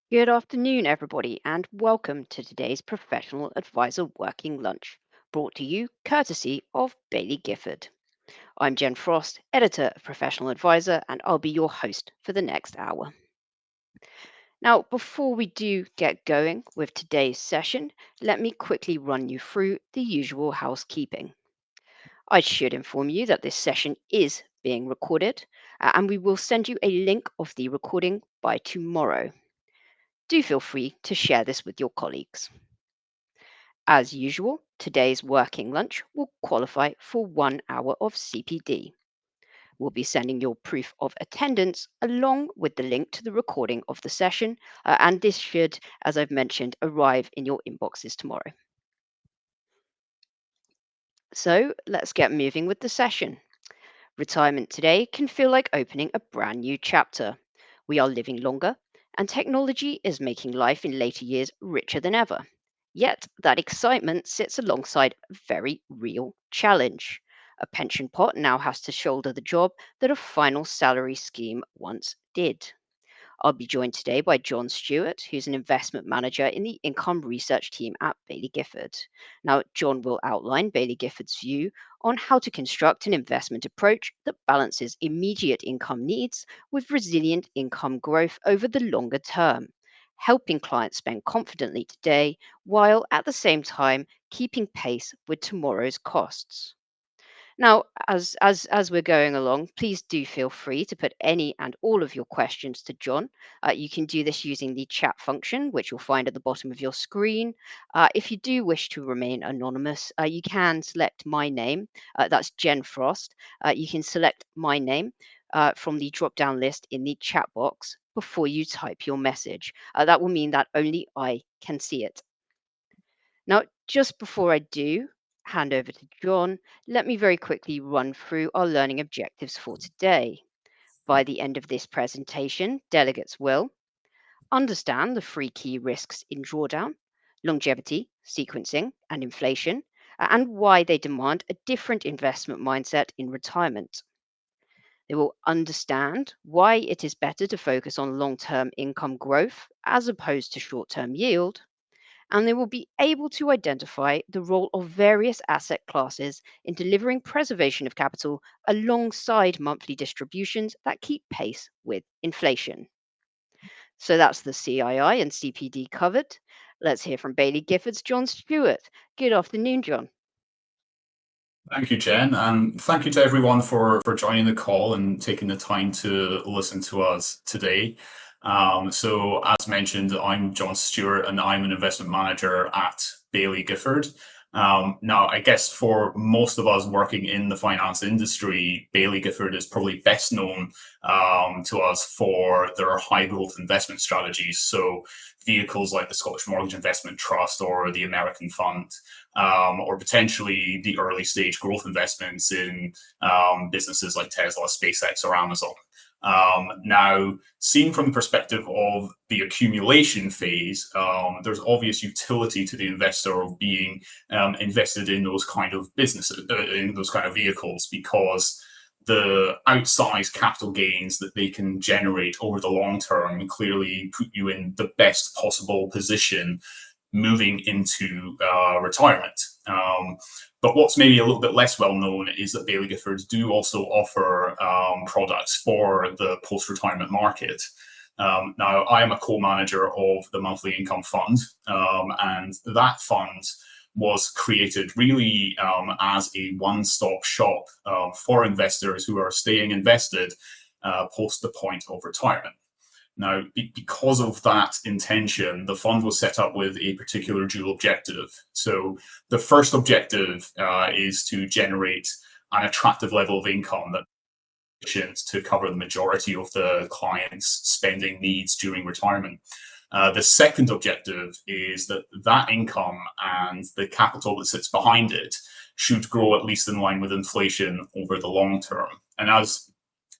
Good afternoon, everybody, and welcome to today's Professional Advisor Working Lunch, brought to you courtesy of Baillie Gifford. I'm Jen Frost, editor of Professional Advisor, and I'll be your host for the next hour. Now, before we do get going with today's session, let me quickly run you through the usual housekeeping. I should inform you that this session is being recorded, and we will send you a link of the recording by tomorrow. Do feel free to share this with your colleagues. As usual, today's working lunch will qualify for 1 hour of CPD. We'll be sending your proof of attendance along with the link to the recording of the session, and this should, as I've mentioned, arrive in your inboxes tomorrow. So let's get moving with the session. Retirement today can feel like opening a brand new chapter. We are living longer, and technology is making life in later years richer than ever. Yet, that excitement sits alongside a very real challenge. A pension pot now has to shoulder the job that a final salary scheme once did. I'll be joined today by John Stewart, who's an investment manager in the income research team at Baillie Gifford. Now, John will outline Baillie Gifford's view on how to construct an investment approach that balances immediate income needs with resilient income growth over the longer term, helping clients spend confidently today while at the same time keeping pace with tomorrow's costs. Now, as we're going along, please do feel free to put any and all of your questions to John. You can do this using the chat function, which you'll find at the bottom of your screen. If you do wish to remain anonymous, you can select my name. That's Jen Frost. You can select my name from the drop-down list in the chat box before you type your message. That will mean that only I can see it. Now, just before I do hand over to John, let me very quickly run through our learning objectives for today. By the end of this presentation, delegates will understand the three key risks in drawdown: longevity, sequencing, and inflation, and why they demand a different investment mindset in retirement. They will understand why it is better to focus on long term income growth as opposed to short term yield, and they will be able to identify the role of various asset classes in delivering preservation of capital alongside monthly distributions that keep pace with inflation. So that's the CII and CPD covered. Let's hear from Baillie Gifford's John Stewart. Good afternoon, John. Thank you, Jen, and thank you to everyone for joining the call and taking the time to listen to us today. So, as mentioned, I'm John Stewart, and I'm an investment manager at Baillie Gifford. Now, I guess for most of us working in the finance industry, Baillie Gifford is probably best known to us for their high growth investment strategies. So, vehicles like the Scottish Mortgage Investment Trust or the American Fund, or potentially the early stage growth investments in businesses like Tesla, SpaceX, or Amazon. Now, seen from the perspective of the accumulation phase, there's obvious utility to the investor of being invested in those kind of businesses, in those kind of vehicles, because the outsized capital gains that they can generate over the long term clearly put you in the best possible position moving into retirement. But what's maybe a little bit less well known is that Baillie Giffords do also offer products for the post-retirement market. Now, I am a co-manager of the Monthly Income Fund, and that fund was created really as a one-stop shop for investors who are staying invested post the point of retirement. Now, because of that intention, the fund was set up with a particular dual objective. So the first objective is to generate an attractive level of income that to cover the majority of the client's spending needs during retirement. The second objective is that that income and the capital that sits behind it should grow at least in line with inflation over the long term. And as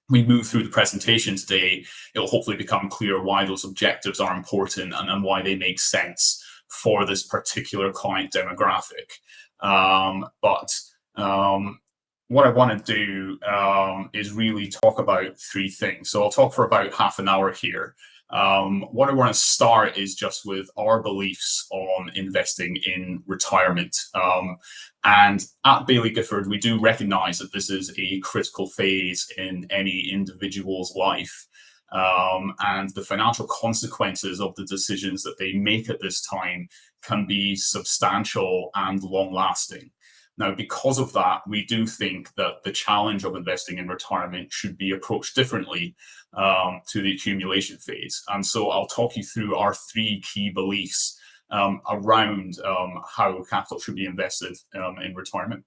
we move through the presentation today, it'll hopefully become clear why those objectives are important and why they make sense for this particular client demographic. But what I want to do is really talk about three things. So I'll talk for about half an hour here. What I want to start is just with our beliefs on investing in retirement. And at Baillie Gifford, we do recognize that this is a critical phase in any individual's life. And the financial consequences of the decisions that they make at this time can be substantial and long lasting. Now, because of that, we do think that the challenge of investing in retirement should be approached differently to the accumulation phase. And so I'll talk you through our three key beliefs around how capital should be invested in retirement.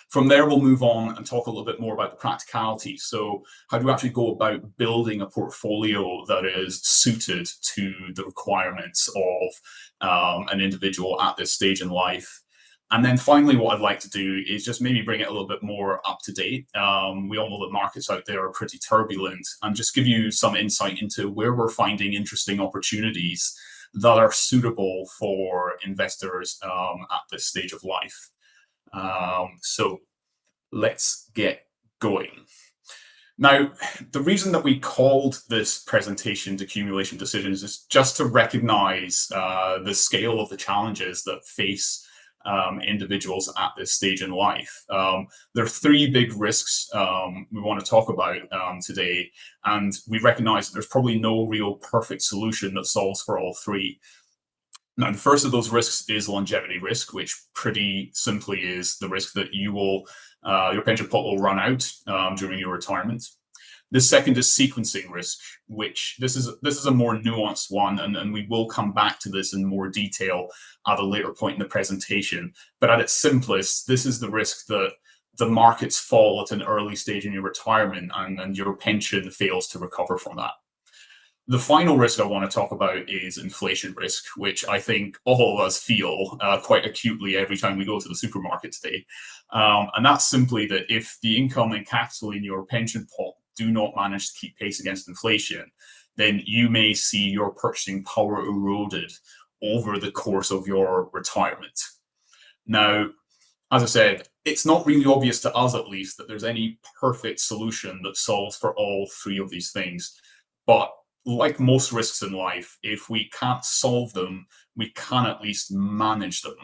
From there, we'll move on and talk a little bit more about the practicality. So how do we actually go about building a portfolio that is suited to the requirements of an individual at this stage in life? And then finally, what I'd like to do is just maybe bring it a little bit more up to date. We all know that markets out there are pretty turbulent, and just give you some insight into where we're finding interesting opportunities that are suitable for investors at this stage of life. So let's get going. Now, the reason that we called this presentation Decumulation Decisions is just to recognize the scale of the challenges that face individuals at this stage in life. There are three big risks we want to talk about today, and we recognize that there's probably no real perfect solution that solves for all three. Now, the first of those risks is longevity risk, which pretty simply is the risk that your pension pot will run out during your retirement. The second is sequencing risk, which this is a more nuanced one, and we will come back to this in more detail at a later point in the presentation. But at its simplest, this is the risk that the markets fall at an early stage in your retirement and your pension fails to recover from that. The final risk I want to talk about is inflation risk, which I think all of us feel quite acutely every time we go to the supermarket today. And that's simply that if the income and capital in your pension pot do not manage to keep pace against inflation, then you may see your purchasing power eroded over the course of your retirement. Now, as I said, it's not really obvious to us, at least, that there's any perfect solution that solves for all three of these things. But like most risks in life, if we can't solve them, we can at least manage them.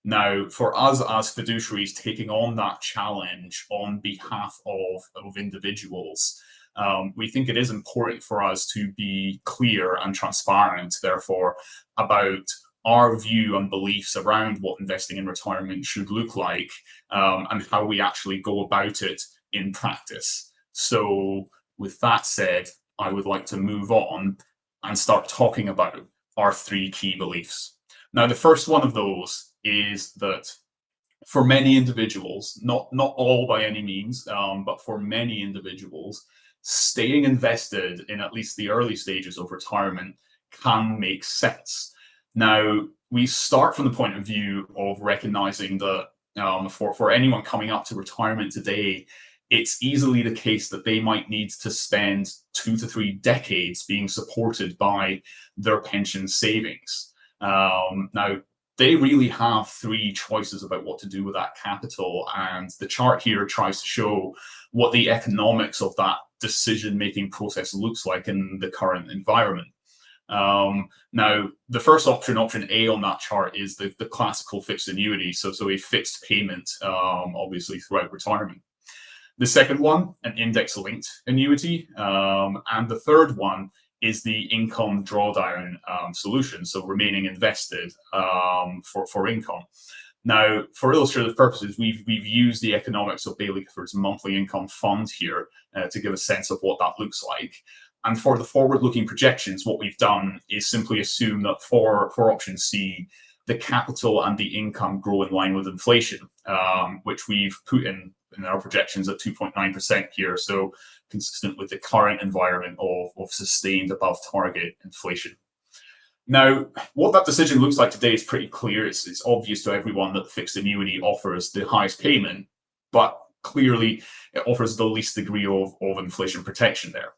Now, for us as fiduciaries taking on that challenge on behalf of individuals, we think it is important for us to be clear and transparent, therefore, about our view and beliefs around what investing in retirement should look like and how we actually go about it in practice. So, with that said, I would like to move on and start talking about our three key beliefs. Now, the first one of those is that for many individuals, not all by any means, but for many individuals, staying invested in at least the early stages of retirement can make sense. Now, we start from the point of view of recognizing that for anyone coming up to retirement today, it's easily the case that they might need to spend 2 to 3 decades being supported by their pension savings. Now, they really have three choices about what to do with that capital, and the chart here tries to show what the economics of that decision-making process looks like in the current environment. Now, the first option A on that chart, is the classical fixed annuity, so a fixed payment, obviously throughout retirement. The second one, an index-linked annuity, and the third one is the income drawdown solution, so remaining invested for income. Now, for illustrative purposes, we've used the economics of Baillie Gifford's monthly income fund here to give a sense of what that looks like. And for the forward-looking projections, what we've done is simply assume that for option C, the capital and the income grow in line with inflation, which we've put in our projections at 2.9% here, so consistent with the current environment of sustained above target inflation. Now, what that decision looks like today is pretty clear. It's obvious to everyone that the fixed annuity offers the highest payment, but clearly it offers the least degree of inflation protection there.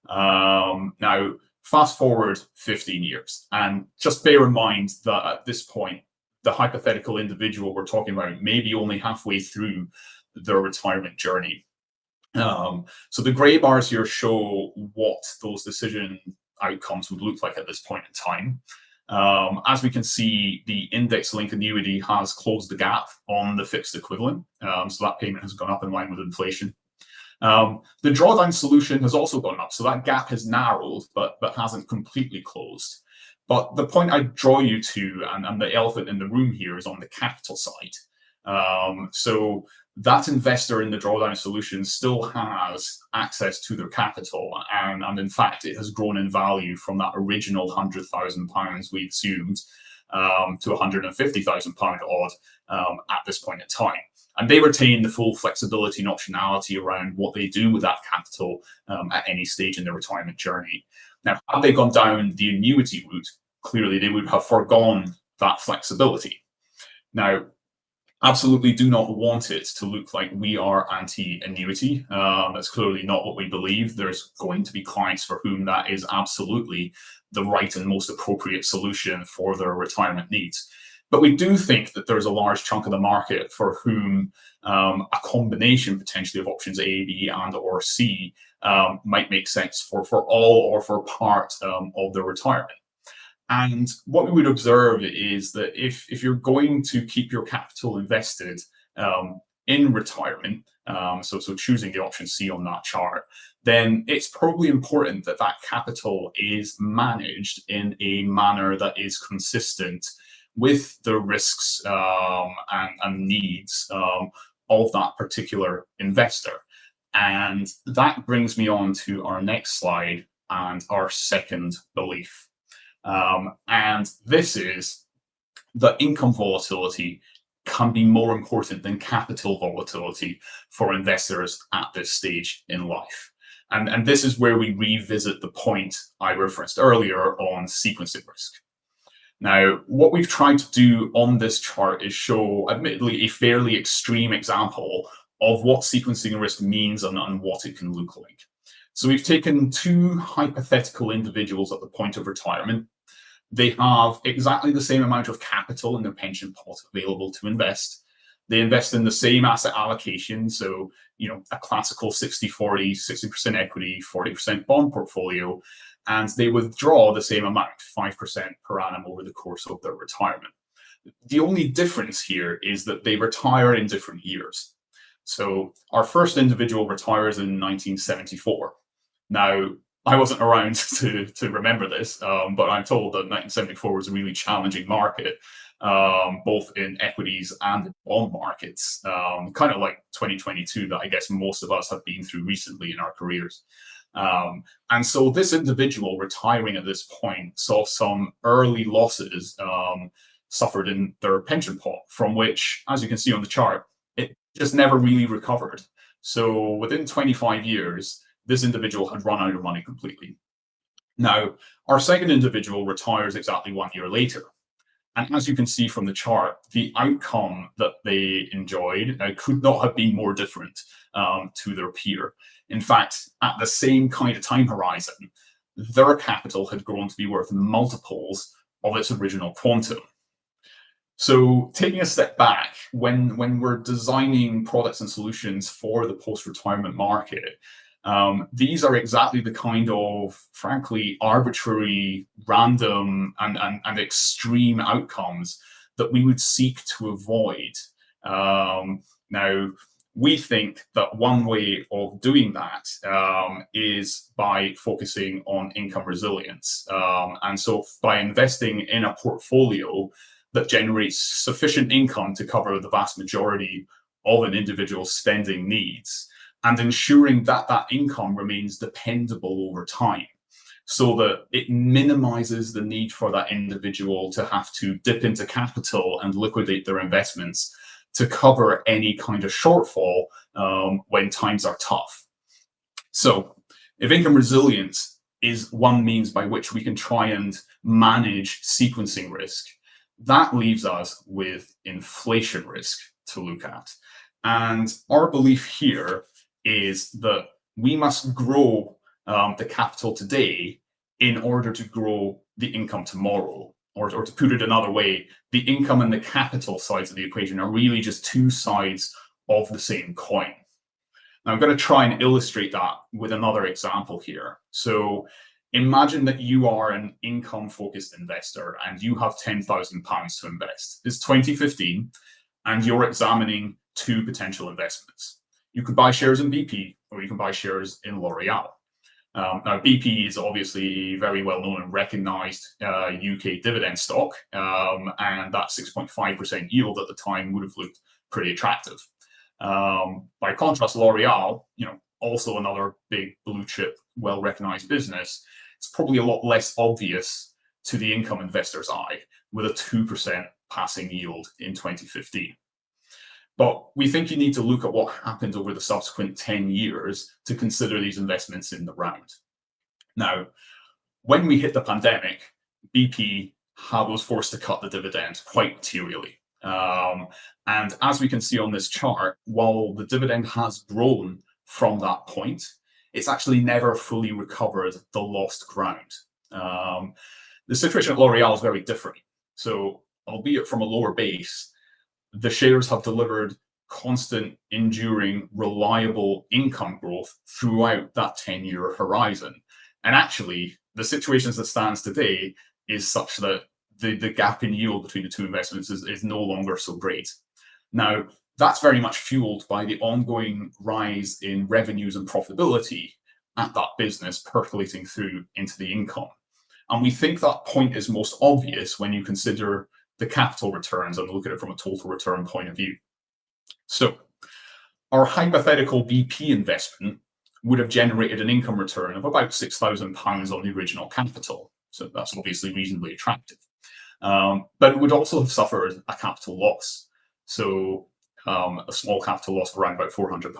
Now, fast forward 15 years, and just bear in mind that at this point, the hypothetical individual we're talking about may be only halfway through their retirement journey. So the gray bars here show what those decision outcomes would look like at this point in time. As we can see, the index-linked annuity has closed the gap on the fixed equivalent. So that payment has gone up in line with inflation. The drawdown solution has also gone up, so that gap has narrowed, but hasn't completely closed. But the point I draw you to, and the elephant in the room here, is on the capital side. So that investor in the drawdown solution still has access to their capital, and in fact, it has grown in value from that original £100,000 we assumed to £150,000 odd at this point in time. And they retain the full flexibility and optionality around what they do with that capital at any stage in their retirement journey. Now, had they gone down the annuity route, clearly they would have foregone that flexibility. Now, absolutely do not want it to look like we are anti-annuity. That's clearly not what we believe. There's going to be clients for whom that is absolutely the right and most appropriate solution for their retirement needs. But we do think that there's a large chunk of the market for whom a combination potentially of options A, B, and or C might make sense for all or for part of their retirement. And what we would observe is that if you're going to keep your capital invested in retirement, so choosing the option C on that chart, then it's probably important that that capital is managed in a manner that is consistent with the risks and needs of that particular investor. And that brings me on to our next slide and our second belief. And this is that income volatility can be more important than capital volatility for investors at this stage in life. And this is where we revisit the point I referenced earlier on sequencing risk. Now, what we've tried to do on this chart is show, admittedly, a fairly extreme example of what sequencing risk means and what it can look like. So we've taken two hypothetical individuals at the point of retirement. They have exactly the same amount of capital in their pension pot available to invest. They invest in the same asset allocation. So, a classical 60-40, 60% equity, 40% bond portfolio. And they withdraw the same amount, 5% per annum over the course of their retirement. The only difference here is that they retire in different years. So our first individual retires in 1974. Now, I wasn't around to remember this, but I'm told that 1974 was a really challenging market, both in equities and bond markets, kind of like 2022 that I guess most of us have been through recently in our careers. And so this individual retiring at this point saw some early losses suffered in their pension pot, from which, as you can see on the chart, it just never really recovered. So within 25 years, this individual had run out of money completely. Now, our second individual retires exactly 1 year later. And as you can see from the chart, the outcome that they enjoyed could not have been more different to their peer. In fact, at the same kind of time horizon, their capital had grown to be worth multiples of its original quantum. So taking a step back, when we're designing products and solutions for the post-retirement market, these are exactly the kind of, frankly, arbitrary, random, and extreme outcomes that we would seek to avoid. Now, we think that one way of doing that is by focusing on income resilience. And so by investing in a portfolio that generates sufficient income to cover the vast majority of an individual's spending needs, and ensuring that that income remains dependable over time, so that it minimizes the need for that individual to have to dip into capital and liquidate their investments to cover any kind of shortfall when times are tough. So if income resilience is one means by which we can try and manage sequencing risk, that leaves us with inflation risk to look at. And our belief here is that we must grow the capital today in order to grow the income tomorrow. Or to put it another way, the income and the capital sides of the equation are really just two sides of the same coin. Now, I'm going to try and illustrate that with another example here. So imagine that you are an income-focused investor and you have £10,000 to invest. It's 2015 and you're examining two potential investments. You could buy shares in BP or you can buy shares in L'Oreal. Now, BP is obviously a very well-known and recognized UK dividend stock, and that 6.5% yield at the time would have looked pretty attractive. By contrast, L'Oreal, also another big blue chip, well-recognized business, it's probably a lot less obvious to the income investor's eye with a 2% passing yield in 2015. But we think you need to look at what happened over the subsequent 10 years to consider these investments in the round. Now, when we hit the pandemic, BP was forced to cut the dividend quite materially. And as we can see on this chart, while the dividend has grown from that point, it's actually never fully recovered the lost ground. The situation at L'Oreal is very different. So, albeit from a lower base, the shares have delivered constant, enduring, reliable income growth throughout that 10-year horizon. And actually, the situation as it stands today is such that the gap in yield between the two investments is no longer so great. Now, that's very much fueled by the ongoing rise in revenues and profitability at that business percolating through into the income. And we think that point is most obvious when you consider the capital returns and look at it from a total return point of view. So our hypothetical BP investment would have generated an income return of about £6,000 on the original capital. So that's obviously reasonably attractive. But it would also have suffered a capital loss. So a small capital loss of around about £400.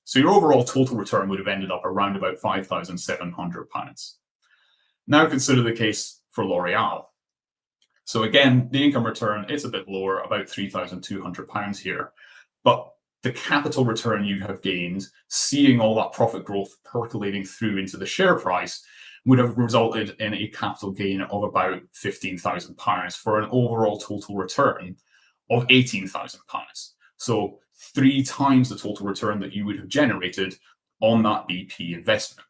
So your overall total return would have ended up around about £5,700. Now consider the case for L'Oreal. So again, the income return is a bit lower, about £3,200 here. But the capital return you have gained, seeing all that profit growth percolating through into the share price, would have resulted in a capital gain of about £15,000 for an overall total return of £18,000. So 3 times the total return that you would have generated on that BP investment.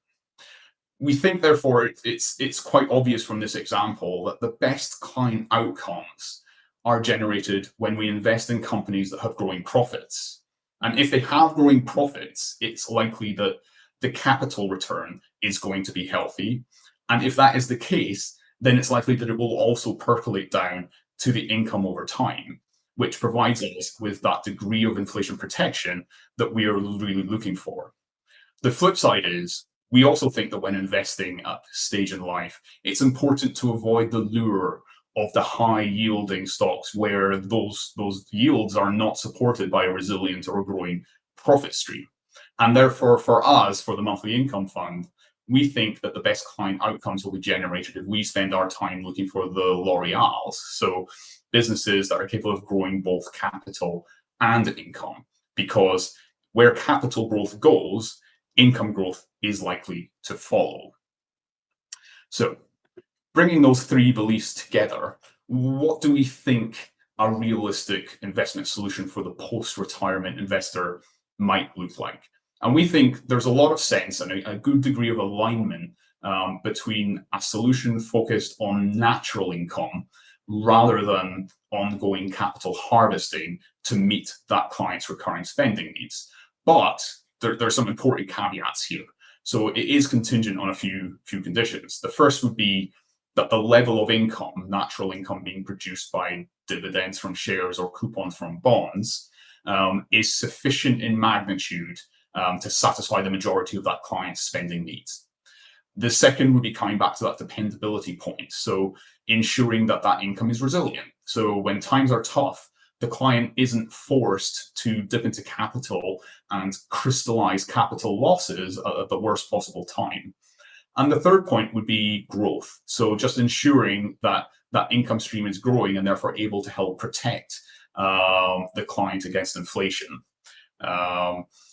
We think, therefore, it's quite obvious from this example that the best client outcomes are generated when we invest in companies that have growing profits. And if they have growing profits, it's likely that the capital return is going to be healthy. And if that is the case, then it's likely that it will also percolate down to the income over time, which provides us with that degree of inflation protection that we are really looking for. The flip side is, we also think that when investing at this stage in life, it's important to avoid the lure of the high yielding stocks where those yields are not supported by a resilient or growing profit stream. And therefore, for us, for the monthly income fund, we think that the best client outcomes will be generated if we spend our time looking for the L'Oreals. So businesses that are capable of growing both capital and income, because where capital growth goes, income growth is likely to follow. So bringing those 3 beliefs together, what do we think a realistic investment solution for the post-retirement investor might look like? And we think there's a lot of sense and a good degree of alignment between a solution focused on natural income rather than ongoing capital harvesting to meet that client's recurring spending needs. But there's some important caveats here. So it is contingent on a few conditions. The first would be that the level of income, natural income being produced by dividends from shares or coupons from bonds, is sufficient in magnitude to satisfy the majority of that client's spending needs. The second would be coming back to that dependability point. So ensuring that that income is resilient. So when times are tough, the client isn't forced to dip into capital and crystallize capital losses at the worst possible time. And the third point would be growth. So just ensuring that that income stream is growing and therefore able to help protect the client against inflation.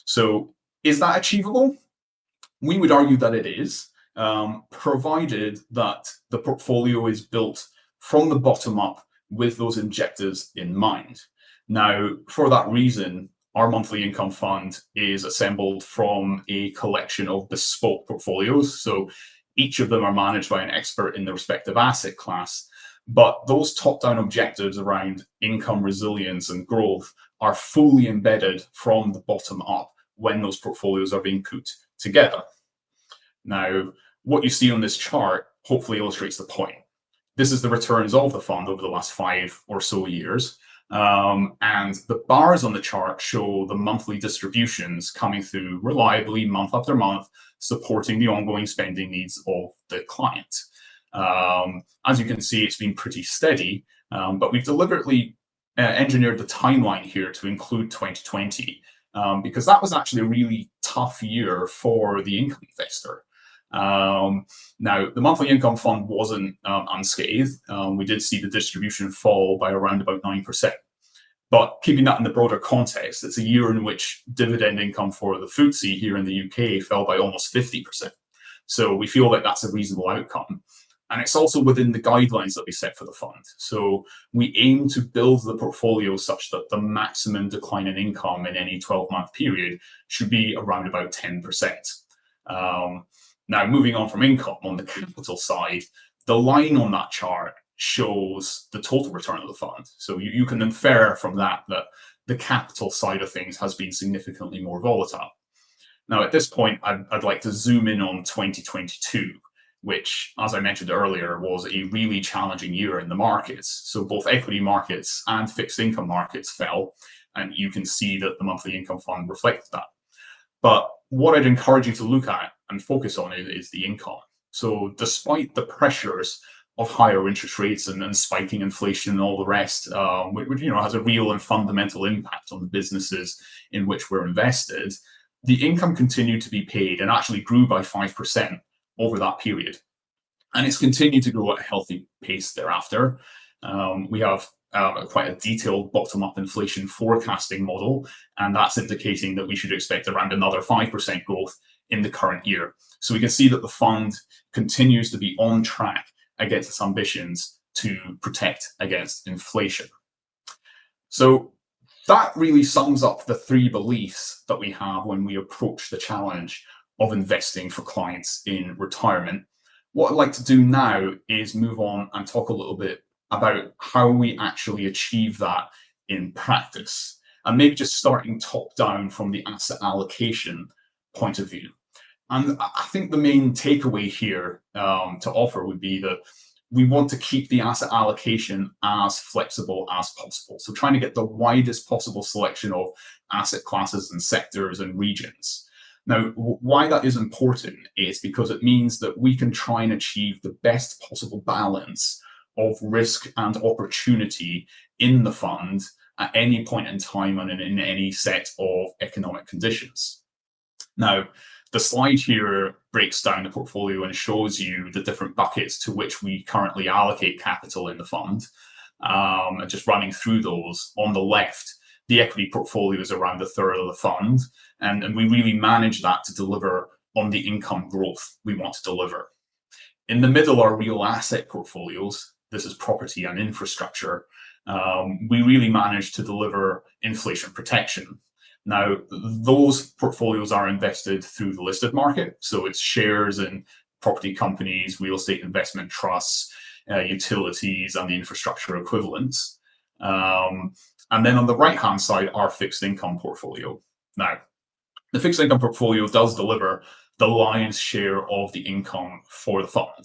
So is that achievable? We would argue that it is, provided that the portfolio is built from the bottom up with those objectives in mind. Now, for that reason, our monthly income fund is assembled from a collection of bespoke portfolios. So each of them are managed by an expert in the respective asset class. But those top-down objectives around income resilience and growth are fully embedded from the bottom up when those portfolios are being put together. Now, what you see on this chart hopefully illustrates the point. This is the returns of the fund over the last 5 or so years. And the bars on the chart show the monthly distributions coming through reliably month after month, supporting the ongoing spending needs of the client. As you can see, it's been pretty steady, but we've deliberately engineered the timeline here to include 2020, because that was actually a really tough year for the income investor. Now, the monthly income fund wasn't unscathed. We did see the distribution fall by around about 9%. But keeping that in the broader context, it's a year in which dividend income for the FTSE here in the UK fell by almost 50%. So we feel like that's a reasonable outcome. And it's also within the guidelines that we set for the fund. So we aim to build the portfolio such that the maximum decline in income in any 12-month period should be around about 10%. Now, moving on from income, on the capital side, the line on that chart shows the total return of the fund. So you can infer from that that the capital side of things has been significantly more volatile. Now, at this point, I'd like to zoom in on 2022, which, as I mentioned earlier, was a really challenging year in the markets. So both equity markets and fixed income markets fell, and you can see that the monthly income fund reflected that. But what I'd encourage you to look at and focus on is the income. So despite the pressures of higher interest rates and spiking inflation and all the rest, which has a real and fundamental impact on the businesses in which we're invested, the income continued to be paid and actually grew by 5% over that period. And it's continued to grow at a healthy pace thereafter. We have quite a detailed bottom-up inflation forecasting model, and that's indicating that we should expect around another 5% growth in the current year. So we can see that the fund continues to be on track against its ambitions to protect against inflation. So that really sums up the 3 beliefs that we have when we approach the challenge of investing for clients in retirement. What I'd like to do now is move on and talk a little bit about how we actually achieve that in practice, and maybe just starting top down from the asset allocation point of view. And I think the main takeaway here to offer would be that we want to keep the asset allocation as flexible as possible. So trying to get the widest possible selection of asset classes and sectors and regions. Now, why that is important is because it means that we can try and achieve the best possible balance of risk and opportunity in the fund at any point in time and in any set of economic conditions. Now, the slide here breaks down the portfolio and shows you the different buckets to which we currently allocate capital in the fund. And just running through those, on the left, the equity portfolio is around a third of the fund, and we really manage that to deliver on the income growth we want to deliver. In the middle are real asset portfolios. This is property and infrastructure. We really manage to deliver inflation protection. Now, those portfolios are invested through the listed market. So it's shares in property companies, real estate investment trusts, utilities, and the infrastructure equivalents. And then on the right-hand side, our fixed income portfolio. Now, the fixed income portfolio does deliver the lion's share of the income for the fund.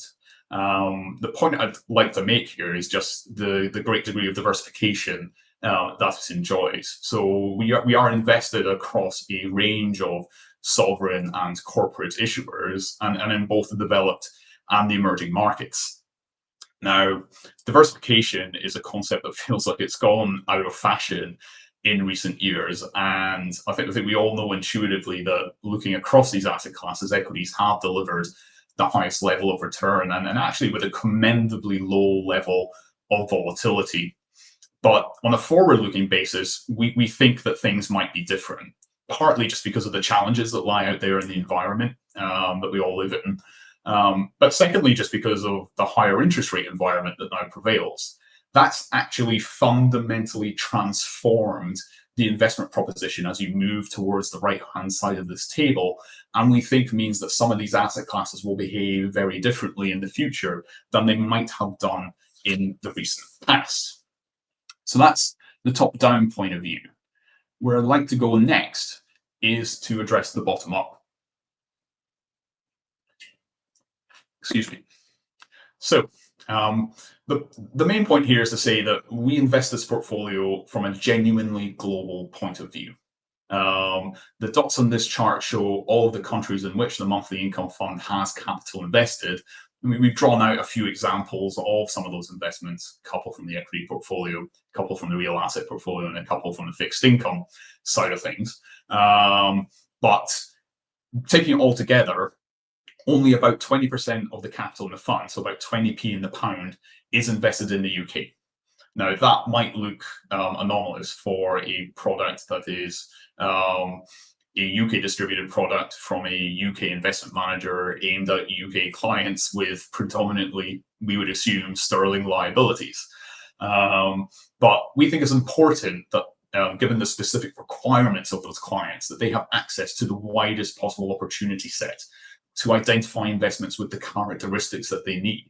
The point I'd like to make here is just the great degree of diversification that it enjoys. So we are invested across a range of sovereign and corporate issuers, and in both the developed and the emerging markets. Now, diversification is a concept that feels like it's gone out of fashion in recent years, and I think we all know intuitively that looking across these asset classes, equities have delivered the highest level of return, and actually with a commendably low level of volatility. But on a forward-looking basis, we think that things might be different, partly just because of the challenges that lie out there in the environment that we all live in. But secondly, just because of the higher interest rate environment that now prevails. That's actually fundamentally transformed the investment proposition as you move towards the right-hand side of this table, and we think means that some of these asset classes will behave very differently in the future than they might have done in the recent past. So that's the top-down point of view. Where I'd like to go next is to address the bottom-up. Excuse me. So the main point here is to say that we invest this portfolio from a genuinely global point of view. The dots on this chart show all of the countries in which the monthly income fund has capital invested. I mean, we've drawn out a few examples of some of those investments, a couple from the equity portfolio, a couple from the real asset portfolio, and a couple from the fixed income side of things. But taking it all together, only about 20% of the capital in the fund, so about 20p in the pound, is invested in the UK. Now, that might look anomalous for a product that is a UK distributed product from a UK investment manager aimed at UK clients with predominantly, we would assume, sterling liabilities. But we think it's important that given the specific requirements of those clients, that they have access to the widest possible opportunity set to identify investments with the characteristics that they need.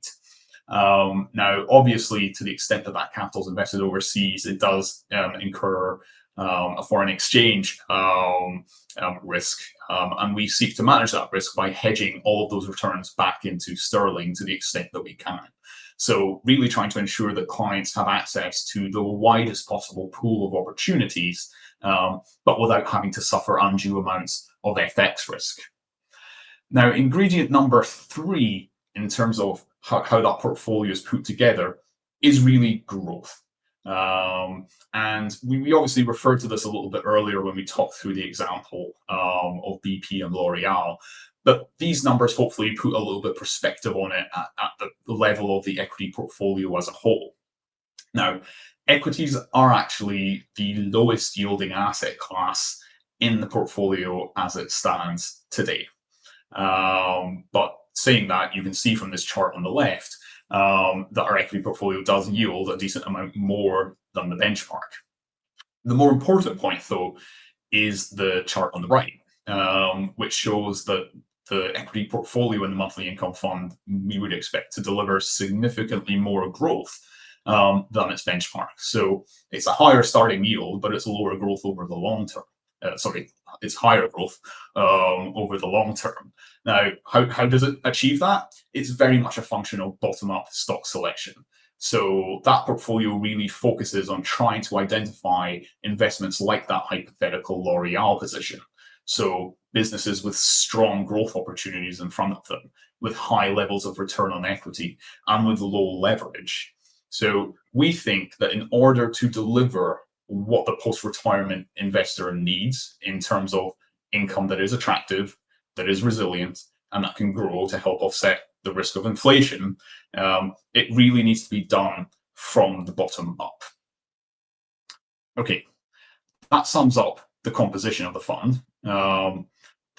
Now, obviously, to the extent that that capital is invested overseas, it does incur a foreign exchange risk, and we seek to manage that risk by hedging all of those returns back into sterling to the extent that we can. So really trying to ensure that clients have access to the widest possible pool of opportunities, but without having to suffer undue amounts of FX risk. Now, ingredient number 3 in terms of how that portfolio is put together is really growth. And we obviously referred to this a little bit earlier when we talked through the example of BP and L'Oreal. But these numbers hopefully put a little bit of perspective on it at the level of the equity portfolio as a whole. Now, equities are actually the lowest yielding asset class in the portfolio as it stands today. But saying that, you can see from this chart on the left that our equity portfolio does yield a decent amount more than the benchmark. The more important point, though, is the chart on the right, which shows that the equity portfolio in the monthly income fund, we would expect to deliver significantly more growth than its benchmark. So it's a higher starting yield, but it's lower growth over the long term. It's higher growth over the long term. Now, how does it achieve that? It's very much a function of bottom-up stock selection. So that portfolio really focuses on trying to identify investments like that hypothetical L'Oreal position. So businesses with strong growth opportunities in front of them, with high levels of return on equity, and with low leverage. So we think that in order to deliver what the post-retirement investor needs in terms of income that is attractive, that is resilient, and that can grow to help offset the risk of inflation, it really needs to be done from the bottom up. Okay, that sums up the composition of the fund. The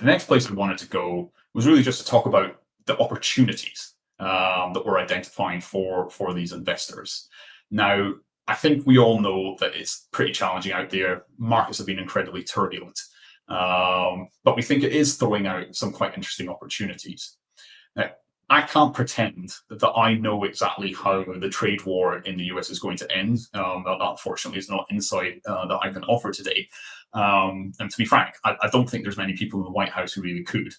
next place we wanted to go was really just to talk about the opportunities that we're identifying for these investors. Now, I think we all know that it's pretty challenging out there. Markets have been incredibly turbulent, but we think it is throwing out some quite interesting opportunities. Now, I can't pretend that I know exactly how the trade war in the US is going to end. That unfortunately is not insight that I can offer today. And to be frank, I don't think there's many people in the White House who really could.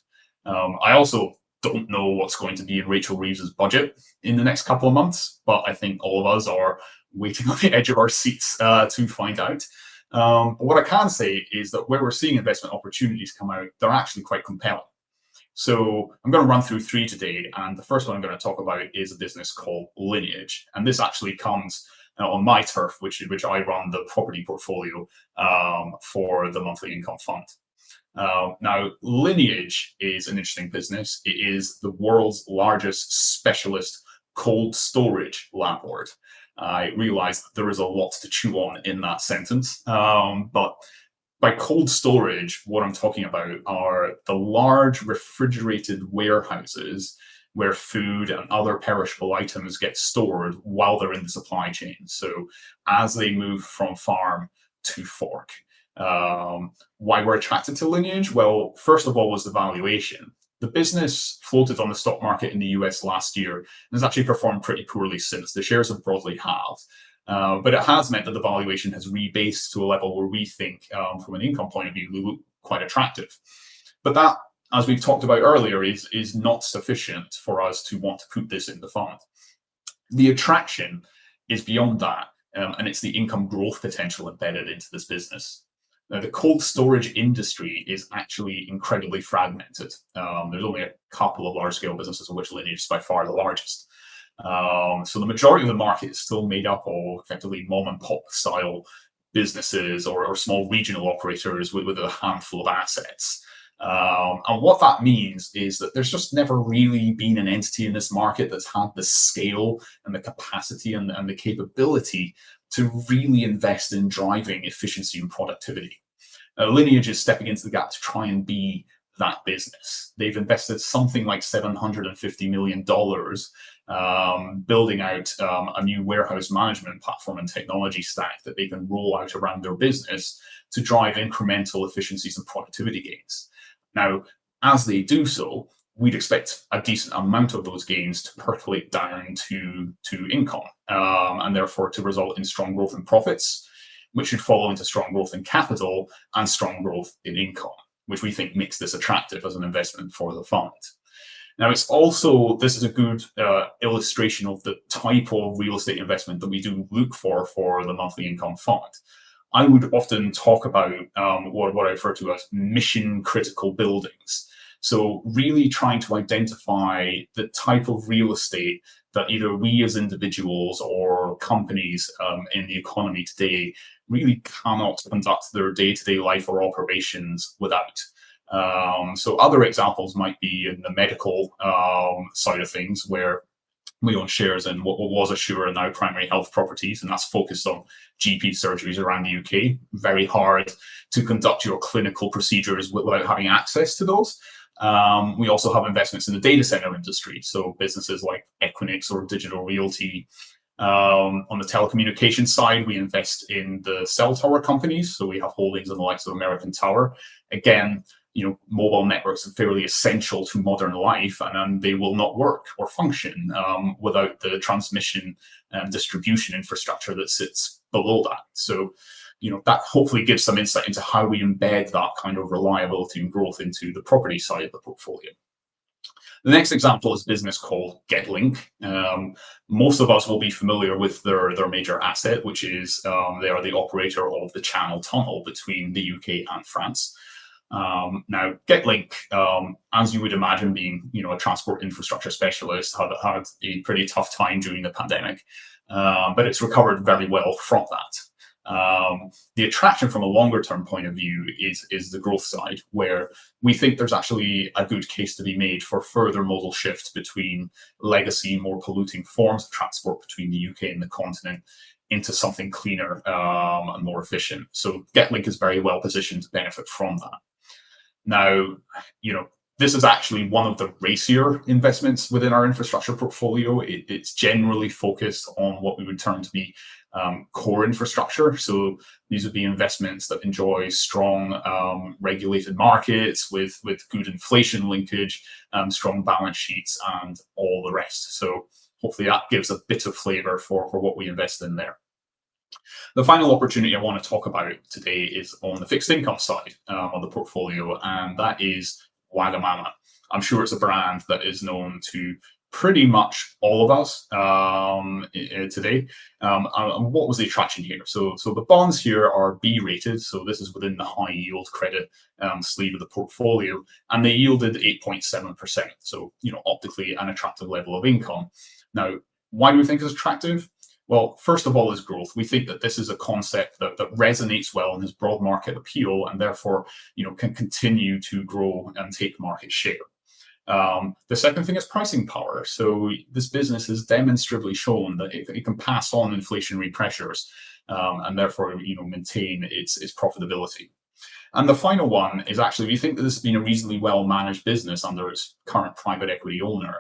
I also don't know what's going to be in Rachel Reeves's budget in the next couple of months, but I think all of us are waiting on the edge of our seats to find out. But what I can say is that where we're seeing investment opportunities come out, they're actually quite compelling. So I'm going to run through 3 today, and the first one I'm going to talk about is a business called Lineage, and this actually comes on my turf, which I run the property portfolio for the monthly income fund. Now, Lineage is an interesting business. It is the world's largest specialist cold storage landlord. I realize that there is a lot to chew on in that sentence, but by cold storage, what I'm talking about are the large refrigerated warehouses where food and other perishable items get stored while they're in the supply chain. So as they move from farm to fork. Why we're attracted to Lineage? Well, first of all, was the valuation. The business floated on the stock market in the US last year and has actually performed pretty poorly since. The shares have broadly halved. But it has meant that the valuation has rebased to a level where we think, from an income point of view, we look quite attractive. But that, as we've talked about earlier, is not sufficient for us to want to put this in the fund. The attraction is beyond that, and it's the income growth potential embedded into this business. Now, the cold storage industry is actually incredibly fragmented. There's only a couple of large-scale businesses, of which Lineage is by far the largest. So the majority of the market is still made up of effectively mom-and-pop style businesses or small regional operators with a handful of assets. And what that means is that there's just never really been an entity in this market that's had the scale and the capacity and the capability to really invest in driving efficiency and productivity. Lineage is stepping into the gap to try and be that business. They've invested something like $750 million building out a new warehouse management platform and technology stack that they can roll out around their business to drive incremental efficiencies and productivity gains. Now, as they do so, we'd expect a decent amount of those gains to percolate down to income, and therefore to result in strong growth in profits, which should follow into strong growth in capital and strong growth in income, which we think makes this attractive as an investment for the fund. Now, this is a good illustration of the type of real estate investment that we do look for the monthly income fund. I would often talk about what I refer to as mission critical buildings. So really trying to identify the type of real estate that either we as individuals or companies in the economy today really cannot conduct their day-to-day life or operations without. So other examples might be in the medical side of things, where we own shares in what was Assura and now Primary Health Properties, and that's focused on GP surgeries around the UK. Very hard to conduct your clinical procedures without having access to those. We also have investments in the data center industry, so businesses like Equinix or Digital Realty. On the telecommunications side, we invest in the cell tower companies, so we have holdings in the likes of American Tower. Again, mobile networks are fairly essential to modern life, and they will not work or function without the transmission and distribution infrastructure that sits below that. So, that hopefully gives some insight into how we embed that kind of reliability and growth into the property side of the portfolio. The next example is a business called GetLink. Most of us will be familiar with their major asset, which is they are the operator of the Channel Tunnel between the UK and France. Now, GetLink, as you would imagine, being a transport infrastructure specialist, had a pretty tough time during the pandemic, but it's recovered very well from that. The attraction from a longer term point of view is the growth side, where we think there's actually a good case to be made for further modal shift between legacy, more polluting forms of transport between the UK and the continent into something cleaner and more efficient. So GetLink is very well positioned to benefit from that. Now, this is actually one of the racier investments within our infrastructure portfolio. It's generally focused on what we would term to be core infrastructure. So these would be investments that enjoy strong regulated markets with good inflation linkage, strong balance sheets, and all the rest. So hopefully that gives a bit of flavor for what we invest in there. The final opportunity I want to talk about today is on the fixed income side of the portfolio, and that is Wagamama. I'm sure it's a brand that is known to pretty much all of us today. And what was the attraction here? So the bonds here are B rated, so this is within the high yield credit sleeve of the portfolio, and they yielded 8.7%. So optically an attractive level of income. Now, why do we think it's attractive? Well, first of all, is growth. We think that this is a concept that resonates well and has broad market appeal, and therefore, can continue to grow and take market share. The second thing is pricing power. So this business has demonstrably shown that it can pass on inflationary pressures, and therefore, maintain its profitability. And the final one is actually, we think that this has been a reasonably well managed business under its current private equity owner.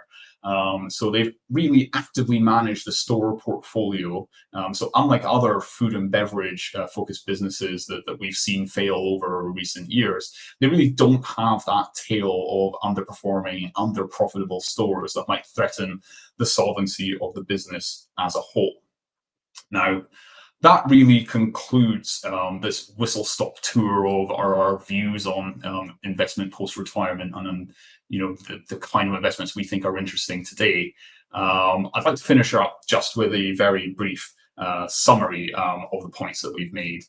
So they've really actively managed the store portfolio. So unlike other food and beverage focused businesses that we've seen fail over recent years, they really don't have that tail of underperforming, underprofitable stores that might threaten the solvency of the business as a whole. Now, that really concludes this whistle-stop tour of our views on investment post-retirement and the kind of investments we think are interesting today. I'd like to finish up just with a very brief summary of the points that we've made.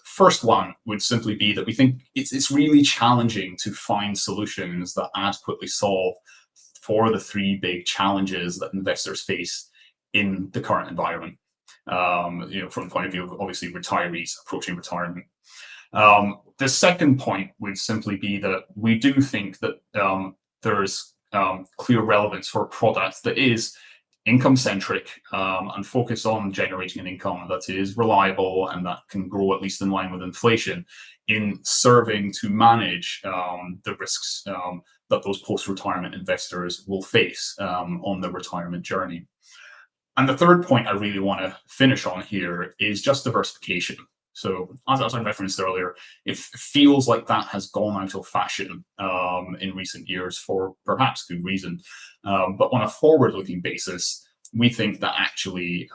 First one would simply be that we think it's really challenging to find solutions that adequately solve for the three big challenges that investors face in the current environment. From the point of view of obviously retirees approaching retirement. The second point would simply be that we do think that there's clear relevance for a product that is income centric and focused on generating an income that is reliable and that can grow at least in line with inflation in serving to manage the risks that those post-retirement investors will face on their retirement journey. And the third point I really want to finish on here is just diversification. So, as I referenced earlier, it feels like that has gone out of fashion in recent years for perhaps good reason. But on a forward-looking basis, we think that actually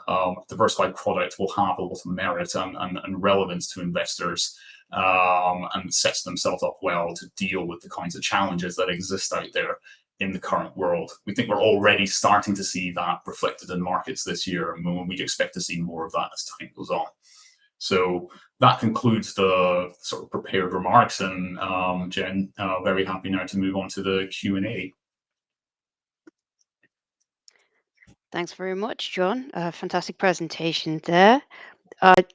diversified product will have a lot of merit and relevance to investors and sets themselves up well to deal with the kinds of challenges that exist out there in the current world. We think we're already starting to see that reflected in markets this year, and we expect to see more of that as time goes on. So that concludes the sort of prepared remarks, and Jen, very happy now to move on to the Q&A. Thanks very much, John. Fantastic presentation there.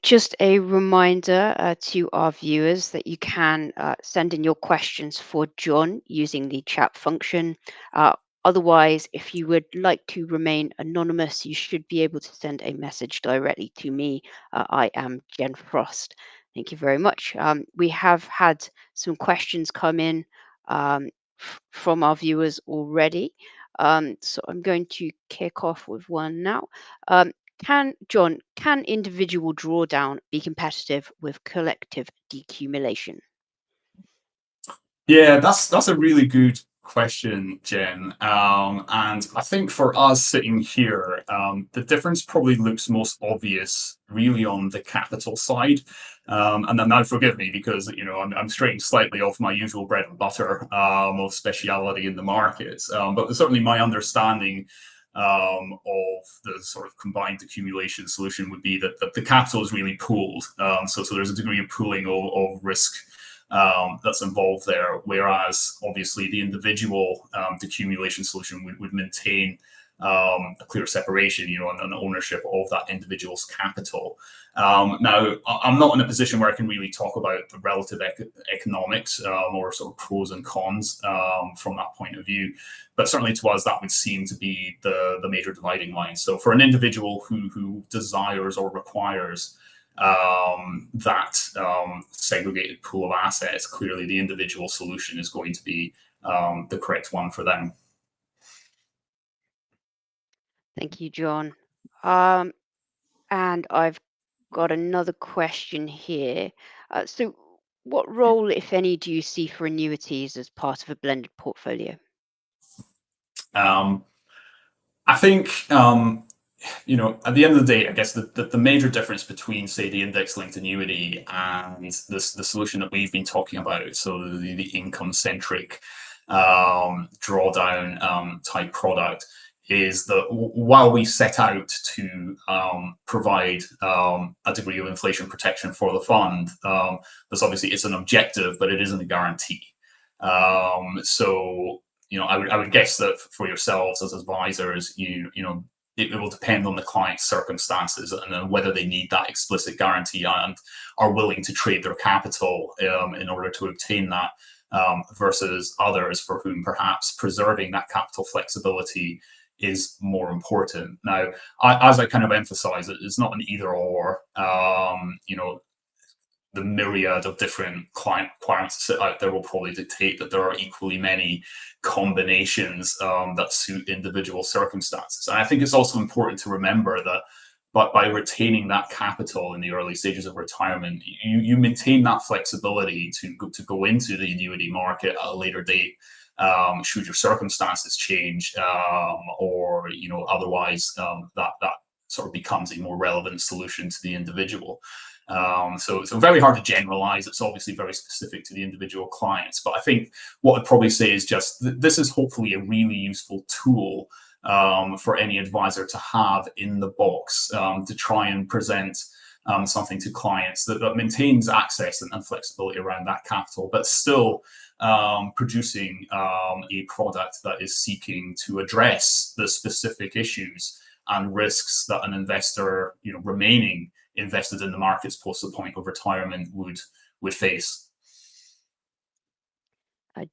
Just a reminder to our viewers that you can send in your questions for John using the chat function. Otherwise, if you would like to remain anonymous, you should be able to send a message directly to me. I am Jen Frost. Thank you very much. We have had some questions come in from our viewers already. So I'm going to kick off with one now. Can individual drawdown be competitive with collective decumulation? Yeah, that's a really good question, Jen. And I think for us sitting here, the difference probably looks most obvious really on the capital side. And then now forgive me because I'm straying slightly off my usual bread and butter of speciality in the markets. But certainly my understanding of the sort of combined accumulation solution would be that the capital is really pooled. So there's a degree of pooling of risk that's involved there, whereas obviously the individual decumulation solution would maintain a clear separation, and ownership of that individual's capital. Now, I'm not in a position where I can really talk about the relative economics or sort of pros and cons from that point of view, but certainly to us that would seem to be the major dividing line. So for an individual who desires or requires that segregated pool of assets, clearly the individual solution is going to be the correct one for them. Thank you, John. And I've got another question here. So what role, if any, do you see for annuities as part of a blended portfolio? I think at the end of the day, I guess the major difference between, say, the index-linked annuity and the solution that we've been talking about, so the income-centric drawdown type product, is that while we set out to provide a degree of inflation protection for the fund, there's obviously it's an objective, but it isn't a guarantee. So I would guess that for yourselves as advisors, it will depend on the client's circumstances and whether they need that explicit guarantee and are willing to trade their capital in order to obtain that, versus others for whom perhaps preserving that capital flexibility is more important. Now, as I kind of emphasize, it's not an either or. the myriad of different client requirements that sit out there will probably dictate that there are equally many combinations that suit individual circumstances. And I think it's also important to remember that but by retaining that capital in the early stages of retirement, you maintain that flexibility to go into the annuity market at a later date, should your circumstances change, or otherwise that sort of becomes a more relevant solution to the individual. So very hard to generalize. It's obviously very specific to the individual clients. But I think what I'd probably say is just this is hopefully a really useful tool for any advisor to have in the box, to try and present something to clients that maintains access and flexibility around that capital, but still producing a product that is seeking to address the specific issues and risks that an investor, remaining invested in the markets post the point of retirement would face.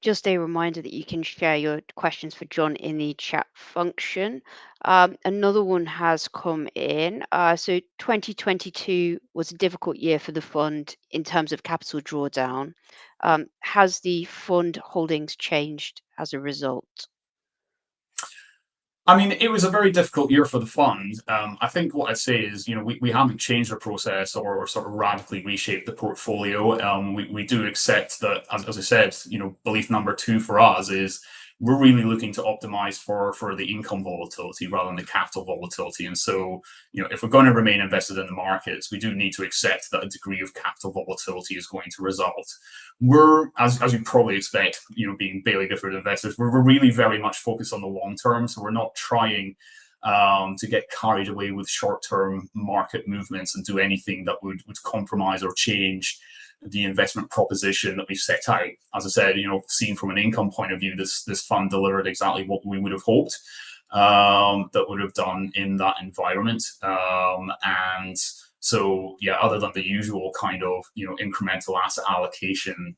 Just a reminder that you can share your questions for John in the chat function. Another one has come in. So 2022 was a difficult year for the fund in terms of capital drawdown. Has the fund holdings changed as a result? I mean, it was a very difficult year for the fund. I think what I'd say is, we haven't changed our process or sort of radically reshaped the portfolio. We do accept that, as I said, belief number two for us is we're really looking to optimize for the income volatility rather than the capital volatility. And so, if we're going to remain invested in the markets, we do need to accept that a degree of capital volatility is going to result. We're, as you probably expect, being Baillie Gifford investors, we're really very much focused on the long term. So we're not trying to get carried away with short-term market movements and do anything that would compromise or change the investment proposition that we've set out. As I said, seen from an income point of view, this fund delivered exactly what we would have hoped that would have done in that environment. And so, yeah, other than the usual kind of, incremental asset allocation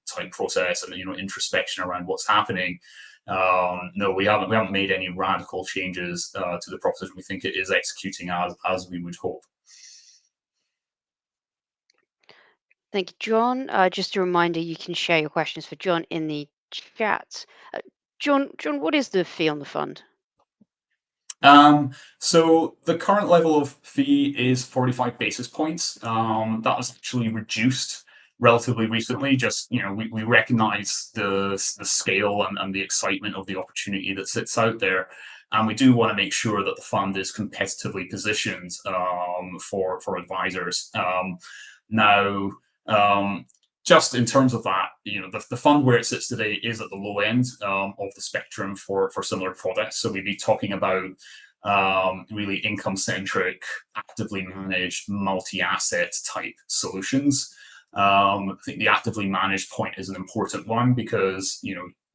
type process and, introspection around what's happening, no, we haven't made any radical changes to the proposition. We think it is executing as we would hope. Thank you, John. Just a reminder, you can share your questions for John in the chat. John, what is the fee on the fund? So the current level of fee is 45 basis points. That was actually reduced relatively recently. Just, we recognize the scale and the excitement of the opportunity that sits out there. And we do want to make sure that the fund is competitively positioned for advisors. Now, just in terms of that, the fund where it sits today is at the low end of the spectrum for similar products. So we'd be talking about really income-centric, actively managed, multi-asset type solutions. I think the actively managed point is an important one because,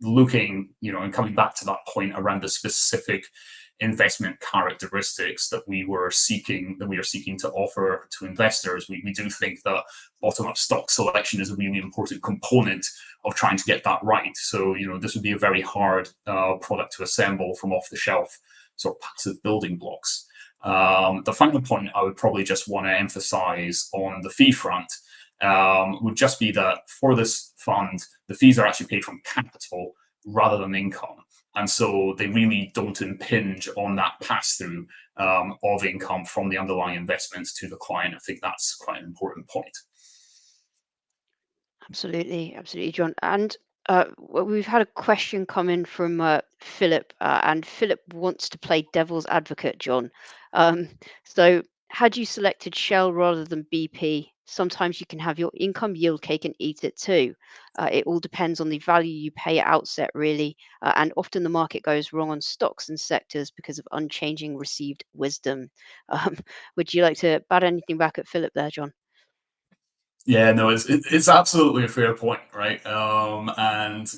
looking, and coming back to that point around the specific investment characteristics that we are seeking to offer to investors, we do think that bottom-up stock selection is a really important component of trying to get that right. So, this would be a very hard product to assemble from off-the-shelf sort of passive building blocks. The final point I would probably just want to emphasize on the fee front would just be that for this fund, the fees are actually paid from capital rather than income. And so they really don't impinge on that pass-through of income from the underlying investments to the client. I think that's quite an important point. Absolutely, John. And we've had a question come in from Philip, and Philip wants to play devil's advocate, John. So, had you selected Shell rather than BP, sometimes you can have your income yield cake and eat it too. It all depends on the value you pay at outset, really. And often the market goes wrong on stocks and sectors because of unchanging received wisdom. Um, would you like to bat anything back at Philip there, John? Yeah, no, it's absolutely a fair point, right? And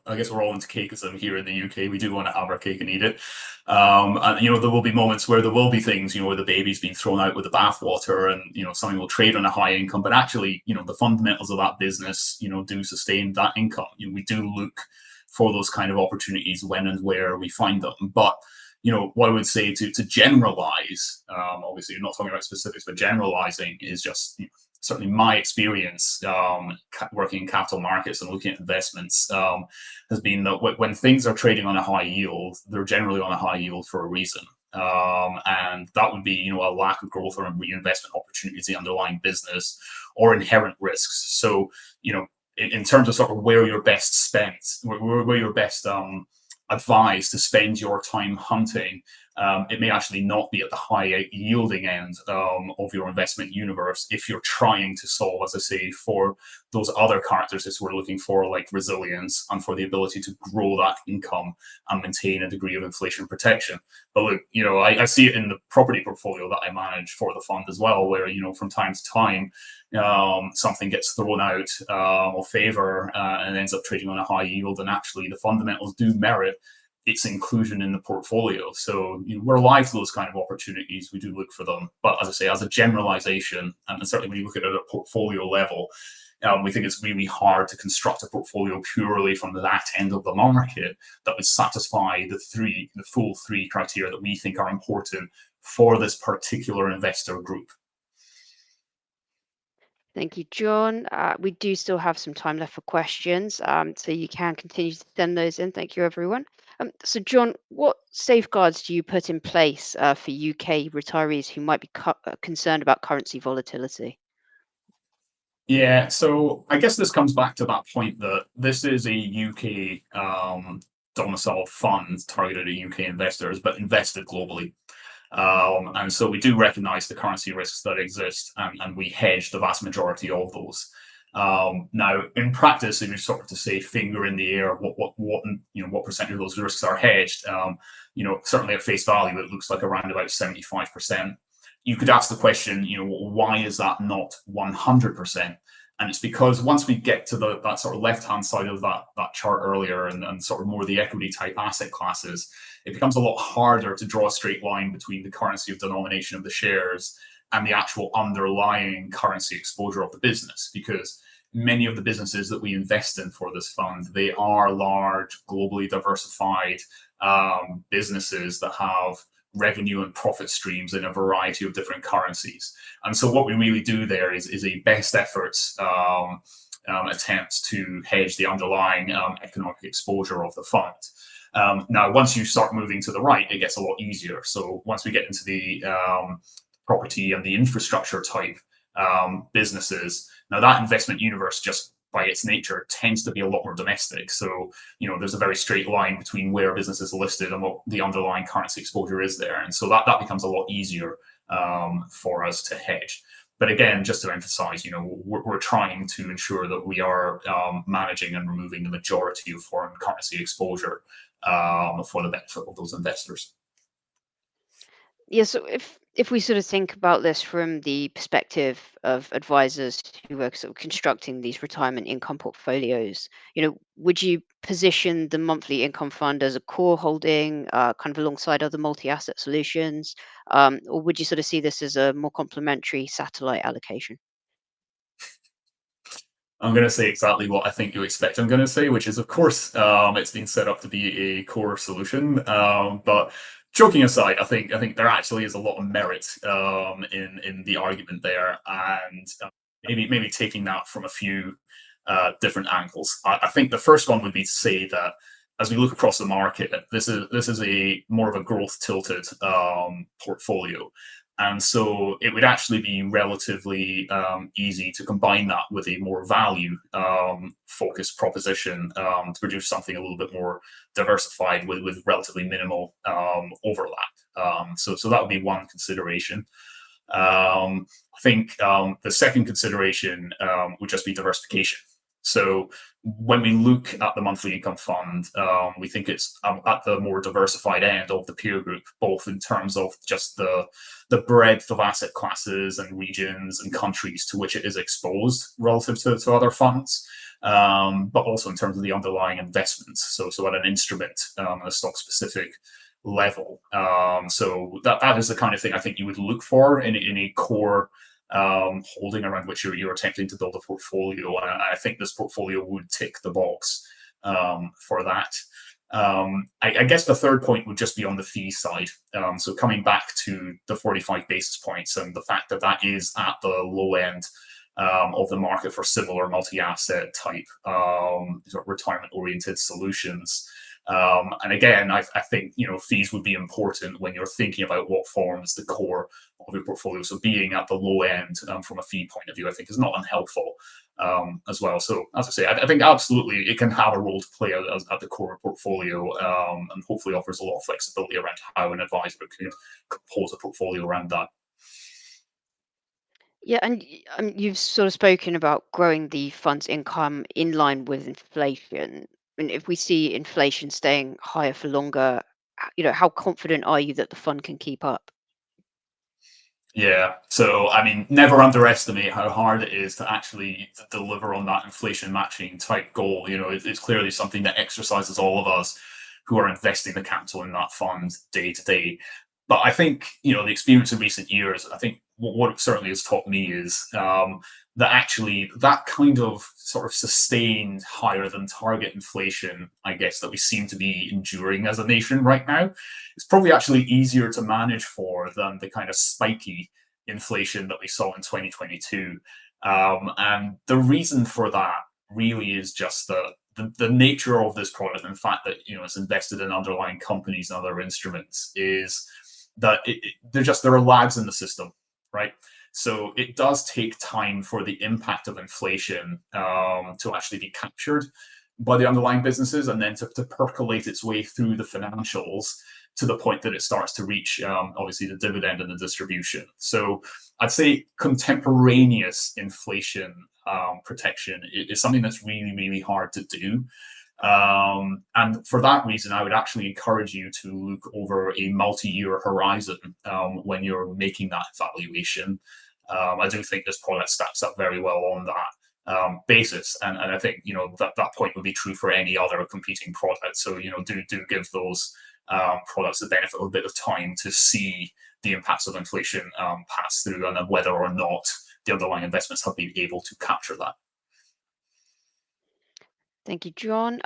I guess we're all into cakeism here in the UK. We do want to have our cake and eat it. And there will be moments where there will be things, where the baby's been thrown out with the bathwater, and something will trade on a high income, but actually, the fundamentals of that business, do sustain that income. We do look for those kind of opportunities when and where we find them, but what I would say to generalize, obviously you're not talking about specifics, but generalizing is just certainly my experience working in capital markets and looking at investments has been that when things are trading on a high yield, they're generally on a high yield for a reason. And that would be, a lack of growth or reinvestment opportunities in the underlying business or inherent risks. So, in terms of sort of where you're best spent, where you're best advised to spend your time hunting, it may actually not be at the high yielding end of your investment universe if you're trying to solve, as I say, for those other characteristics we're looking for, like resilience and for the ability to grow that income and maintain a degree of inflation protection. But look, I see it in the property portfolio that I manage for the fund as well, where, from time to time, something gets thrown out of favor and ends up trading on a high yield, and actually the fundamentals do merit its inclusion in the portfolio. So we're alive to those kind of opportunities. We do look for them. But as I say, as a generalization, and certainly when you look at it at a portfolio level, we think it's really hard to construct a portfolio purely from that end of the market that would satisfy the full three criteria that we think are important for this particular investor group. Thank you, John. We do still have some time left for questions, so you can continue to send those in. Thank you, everyone. So, John, what safeguards do you put in place for UK retirees who might be concerned about currency volatility? Yeah, so I guess this comes back to that point that this is a UK domiciled fund targeted at UK investors, but invested globally. And so we do recognize the currency risks that exist, and we hedge the vast majority of those. Now, in practice, if you sort of to say finger in the air, what percentage of those risks are hedged, certainly at face value, it looks like around about 75%. You could ask the question, why is that not 100%? And it's because once we get to that sort of left-hand side of that chart earlier, and sort of more the equity type asset classes, it becomes a lot harder to draw a straight line between the currency of denomination of the shares and the actual underlying currency exposure of the business, because many of the businesses that we invest in for this fund, they are large, globally diversified businesses that have revenue and profit streams in a variety of different currencies. And so what we really do there is a best efforts attempt to hedge the underlying economic exposure of the fund. Now, once you start moving to the right, it gets a lot easier. So once we get into the property and the infrastructure type businesses, now that investment universe, just by its nature, tends to be a lot more domestic. So, there's a very straight line between where a business is listed and what the underlying currency exposure is there. And so that becomes a lot easier for us to hedge. But again, just to emphasize, we're trying to ensure that we are managing and removing the majority of foreign currency exposure for the benefit of those investors. Yeah, so if we sort of think about this from the perspective of advisors who are sort of constructing these retirement income portfolios, would you position the monthly income fund as a core holding, kind of alongside other multi-asset solutions, or would you sort of see this as a more complementary satellite allocation? I'm going to say exactly what I think you expect I'm going to say, which is, of course, it's been set up to be a core solution. But joking aside, I think there actually is a lot of merit in the argument there, and maybe taking that from a few different angles. I think the first one would be to say that as we look across the market, this is a more of a growth tilted portfolio. And so it would actually be relatively easy to combine that with a more value focused proposition to produce something a little bit more diversified with relatively minimal overlap. So that would be one consideration. I think the second consideration would just be diversification. So when we look at the monthly income fund, we think it's at the more diversified end of the peer group, both in terms of just the breadth of asset classes and regions and countries to which it is exposed relative to other funds, but also in terms of the underlying investments. So at an instrument, a stock specific level. So that is the kind of thing I think you would look for in a core holding around which you're attempting to build a portfolio. And I think this portfolio would tick the box for that. I guess the third point would just be on the fee side. So coming back to the 45 basis points and the fact that that is at the low end of the market for similar multi-asset type sort of retirement-oriented solutions. And again, I think fees would be important when you're thinking about what forms the core of your portfolio. So being at the low end from a fee point of view, I think is not unhelpful as well. So as I say, I think absolutely it can have a role to play at the core portfolio, and hopefully offers a lot of flexibility around how an advisor can compose a portfolio around that. Yeah, and you've sort of spoken about growing the fund's income in line with inflation. And if we see inflation staying higher for longer, how confident are you that the fund can keep up? Yeah. So, I mean, never underestimate how hard it is to actually deliver on that inflation matching type goal. It's clearly something that exercises all of us who are investing the capital in that fund day to day. But I think, the experience of recent years, I think what it certainly has taught me is that actually that kind of sort of sustained higher than target inflation, I guess, that we seem to be enduring as a nation right now, it's probably actually easier to manage for than the kind of spiky inflation that we saw in 2022. And the reason for that really is just the nature of this product and the fact that it's invested in underlying companies and other instruments is that there are lags in the system, right? So it does take time for the impact of inflation to actually be captured by the underlying businesses and then to percolate its way through the financials to the point that it starts to reach obviously the dividend and the distribution. So I'd say contemporaneous inflation protection is something that's really, really hard to do. And for that reason, I would actually encourage you to look over a multi-year horizon when you're making that evaluation. I do think this product stacks up very well on that basis, and I think that point would be true for any other competing product. So do give those products the benefit of a bit of time to see the impacts of inflation pass through, and then whether or not the underlying investments have been able to capture that. Thank you, John.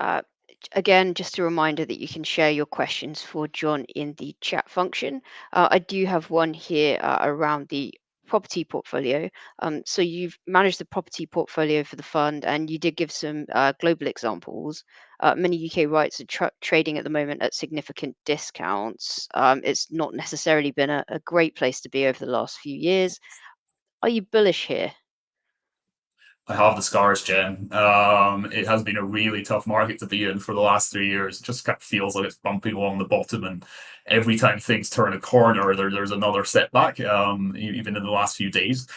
Again, just a reminder that you can share your questions for John in the chat function. I do have one here around the property portfolio. So you've managed the property portfolio for the fund, and you did give some global examples. Many UK REITs are trading at the moment at significant discounts. It's not necessarily been a great place to be over the last few years. Are you bullish here? I have the scars, Jen. It has been a really tough market to be in for the last 3 years. It just kind of feels like it's bumping along the bottom, and every time things turn a corner, there's another setback, even in the last few days.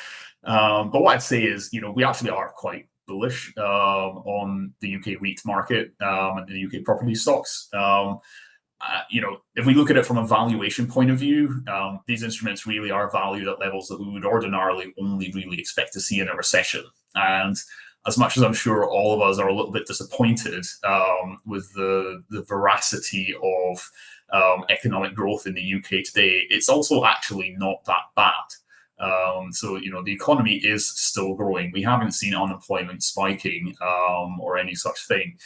But what I'd say is, we actually are quite bullish on the UK REIT market and the UK property stocks. If we look at it from a valuation point of view, these instruments really are valued at levels that we would ordinarily only really expect to see in a recession. And as much as I'm sure all of us are a little bit disappointed with the veracity of economic growth in the UK today, it's also actually not that bad. So the economy is still growing. We haven't seen unemployment spiking or any such thing.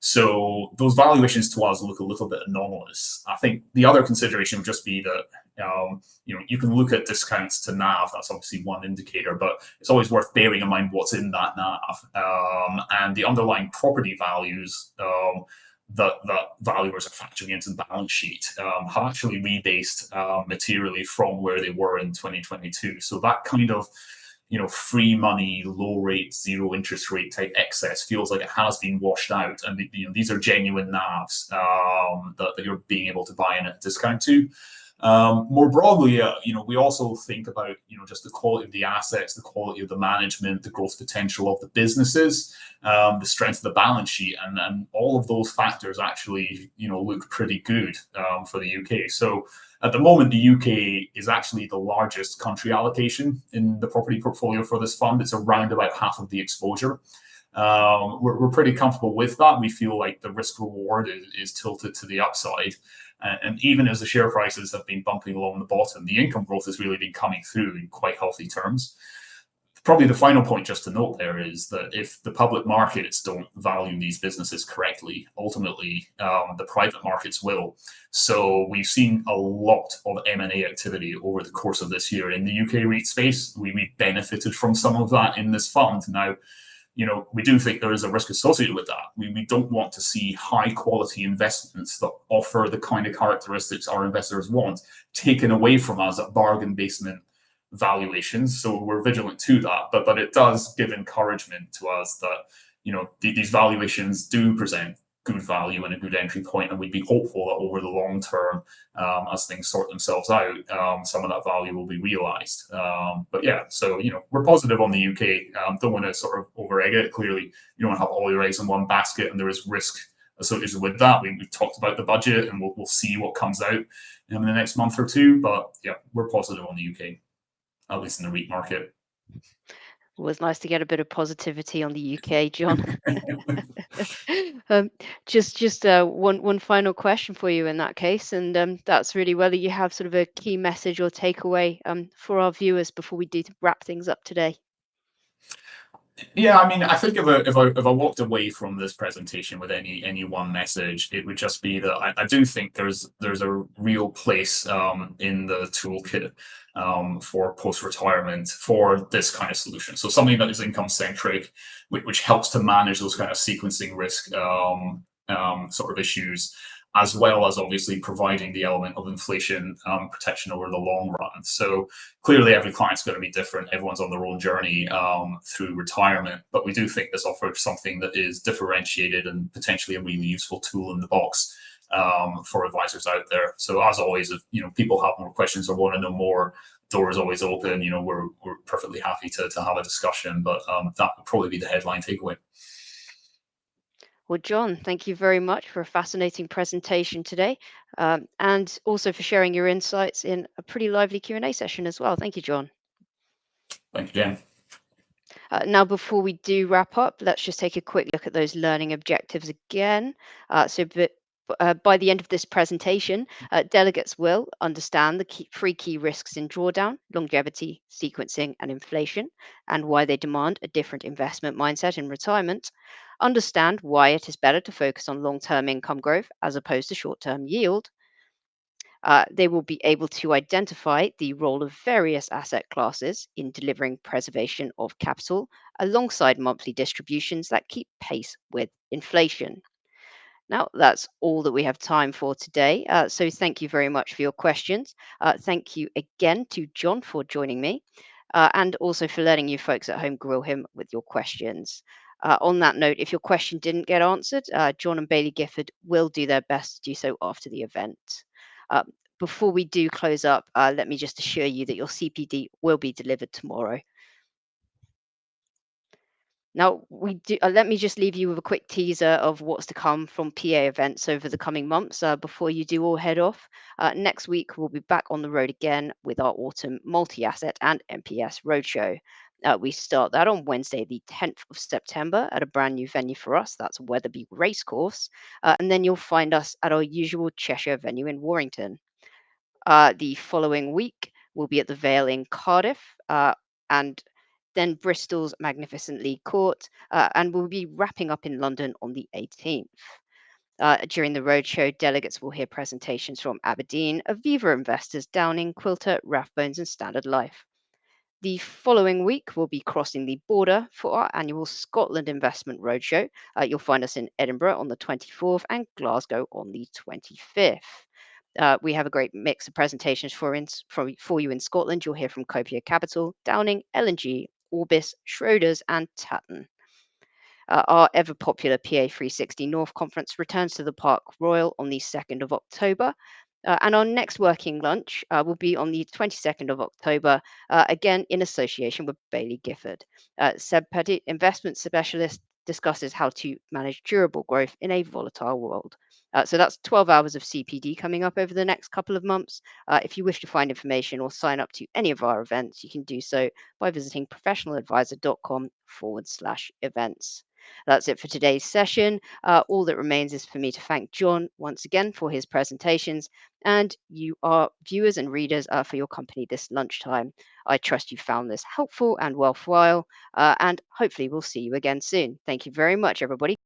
So those valuations to us look a little bit anomalous. I think the other consideration would just be that you can look at discounts to NAV. That's obviously one indicator, but it's always worth bearing in mind what's in that NAV and the underlying property values that valuers are factoring into the balance sheet have actually rebased materially from where they were in 2022. So that kind of free money, low rate, zero interest rate type excess feels like it has been washed out. And these are genuine NAVs that you're being able to buy in at a discount to. More broadly, we also think about just the quality of the assets, the quality of the management, the growth potential of the businesses, the strength of the balance sheet, and all of those factors actually look pretty good for the UK. So at the moment, the UK is actually the largest country allocation in the property portfolio for this fund. It's around about half of the exposure. We're pretty comfortable with that. We feel like the risk reward is tilted to the upside. And even as the share prices have been bumping along the bottom, the income growth has really been coming through in quite healthy terms. Probably the final point just to note there is that if the public markets don't value these businesses correctly, ultimately the private markets will. So we've seen a lot of M&A activity over the course of this year in the UK REIT space. We benefited from some of that in this fund. Now, we do think there is a risk associated with that. We don't want to see high quality investments that offer the kind of characteristics our investors want taken away from us at bargain basement valuations. So we're vigilant to that, but it does give encouragement to us that these valuations do present good value and a good entry point, and we'd be hopeful that over the long term, as things sort themselves out, some of that value will be realised. But yeah, so we're positive on the UK. Don't want to sort of over egg it. Clearly, you don't want to have all your eggs in one basket, and there is risk associated with that. We've talked about the budget, and we'll see what comes out in the next month or two. But yeah, we're positive on the UK, at least in the REIT market. It was nice to get a bit of positivity on the UK, John. Um, just one final question for you in that case, and that's really whether you have sort of a key message or takeaway for our viewers before we do wrap things up today. Yeah, I mean, I think if I walked away from this presentation with any one message, it would just be that I do think there's a real place in the toolkit for post retirement for this kind of solution. So something that is income centric, which helps to manage those kind of sequencing risk sort of issues, as well as obviously providing the element of inflation protection over the long run. So clearly, every client's going to be different. Everyone's on their own journey through retirement, but we do think this offers something that is differentiated and potentially a really useful tool in the box for advisors out there. So as always, if people have more questions or want to know more, door is always open. We're perfectly happy to have a discussion, but that would probably be the headline takeaway. Well, John, thank you very much for a fascinating presentation today, and also for sharing your insights in a pretty lively Q&A session as well. Thank you, John. Thank you, Jen. Now, before we do wrap up, let's just take a quick look at those learning objectives again. By the end of this presentation, delegates will understand the three key risks in drawdown: longevity, sequencing, and inflation, and why they demand a different investment mindset in retirement. Understand why it is better to focus on long-term income growth as opposed to short-term yield. They will be able to identify the role of various asset classes in delivering preservation of capital alongside monthly distributions that keep pace with inflation. Now, that's all that we have time for today. So, thank you very much for your questions. Thank you again to John for joining me, and also for letting you folks at home grill him with your questions. On that note, if your question didn't get answered, John and Baillie Gifford will do their best to do so after the event. Uh, Before we do close up, let me just assure you that your CPD will be delivered tomorrow. Now, let me just leave you with a quick teaser of what's to come from PA events over the coming months before you do all head off. Next week, we'll be back on the road again with our autumn multi asset and MPS roadshow. We start that on Wednesday, the 10th of September, at a brand new venue for us. That's Wetherby Racecourse. And then you'll find us at our usual Cheshire venue in Warrington. The following week, we'll be at the Vale in Cardiff, and then Bristol's Magnificently Court, and we'll be wrapping up in London on the 18th. During the roadshow, delegates will hear presentations from Aberdeen, Aviva Investors, Downing, Quilter, Rathbones, and Standard Life. The following week, we'll be crossing the border for our annual Scotland Investment Roadshow. You'll find us in Edinburgh on the 24th and Glasgow on the 25th. We have a great mix of presentations for you in Scotland. You'll hear from Copia Capital, Downing, L&G, Orbis, Schroders, and Tatton. Our ever popular PA 360 North Conference returns to the Park Royal on the 2nd of October. And our next working lunch will be on the 22nd of October, again in association with Baillie Gifford. Seb Pettit, investment specialist, discusses how to manage durable growth in a volatile world. So that's 12 hours of CPD coming up over the next couple of months. If you wish to find information or sign up to any of our events, you can do so by visiting professionaladvisor.com/events. That's it for today's session. All that remains is for me to thank John once again for his presentations and you, our viewers and readers, for your company this lunchtime. I trust you found this helpful and worthwhile, and hopefully we'll see you again soon. Thank you very much, everybody.